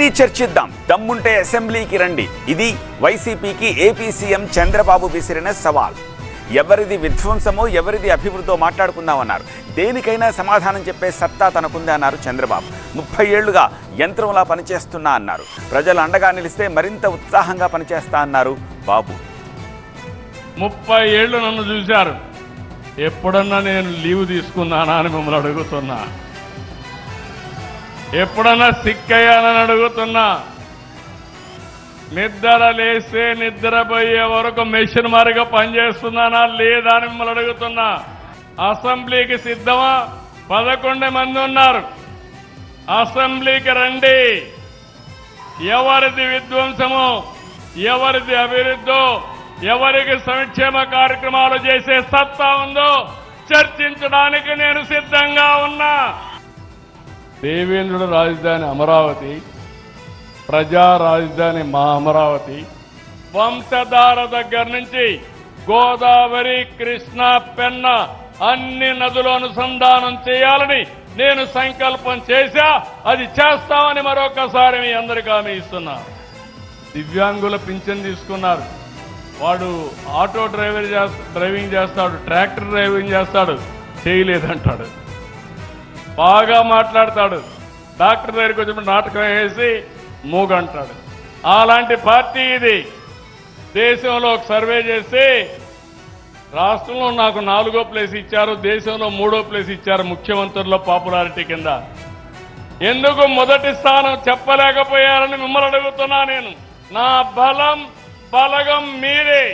అన్నీ చర్చిద్దాం, దమ్ముంటే అసెంబ్లీకి రండి. ఇది వైసీపీకి ఏపీ సీఎం చంద్రబాబు విసిరిన సవాల్. ఎవరిది విధ్వంసమో ఎవరిది అభివృద్ధో మాట్లాడుకుందామన్నారు. దేనికైనా సమాధానం చెప్పే సత్తా తనకుంది అన్నారు చంద్రబాబు. 30 ఏళ్లుగా యంత్రంలా పనిచేస్తున్నా అన్నారు. ప్రజలు అండగా నిలిస్తే మరింత ఉత్సాహంగా పనిచేస్తా అన్నారు బాబు. 30 ఏళ్ళు నన్ను చూశారు. ఎప్పుడన్నా నేను లీవ్ తీసుకున్నానా అని మిమ్మల్ని అడుగుతున్నా. ఎప్పుడన్నా సిక్ అయ్యానని అడుగుతున్నా. నిద్ర లేస్తే నిద్రపోయే వరకు మెషిన్ మారిగా పనిచేస్తున్నానా లేదా అని మిమ్మల్ని అడుగుతున్నా. అసెంబ్లీకి సిద్ధమా? 11 మంది ఉన్నారు. అసెంబ్లీకి రండి. ఎవరిది విధ్వంసమో ఎవరిది అభివృద్ధో ఎవరికి సంక్షేమ కార్యక్రమాలు చేసే సత్తా ఉందో చర్చించడానికి నేను సిద్ధంగా ఉన్నా. దేవేంద్రుడు రాజధాని అమరావతి, ప్రజా రాజధాని మా అమరావతి. వంశధార దగ్గర నుంచి గోదావరి, కృష్ణ, పెన్న అన్ని నదులు అనుసంధానం చేయాలని నేను సంకల్పం చేశా. అది చేస్తామని మరొకసారి మీ అందరికీ హామీ ఇస్తున్నా. దివ్యాంగుల పింఛన్ తీసుకున్నారు. వాడు ఆటో డ్రైవింగ్ చేస్తాడు, ట్రాక్టర్ డ్రైవింగ్ చేస్తాడు, చేయలేదంటాడు. బాగా మాట్లాడతాడు. డాక్టర్ దగ్గరికి వచ్చి నాటకం వేసి మూగంటాడు. అలాంటి పార్టీ ఇది. దేశంలో ఒక సర్వే చేస్తే రాష్ట్రంలో నాకు 4వ ప్లేస్ ఇచ్చారు, దేశంలో 3వ ప్లేస్ ఇచ్చారు ముఖ్యమంత్రుల పాపులారిటీ కింద. ఎందుకు మొదటి స్థానం చెప్పలేకపోయారని మిమ్మల్ని అడుగుతున్నా నేను. నా బలం బలగం మీరే.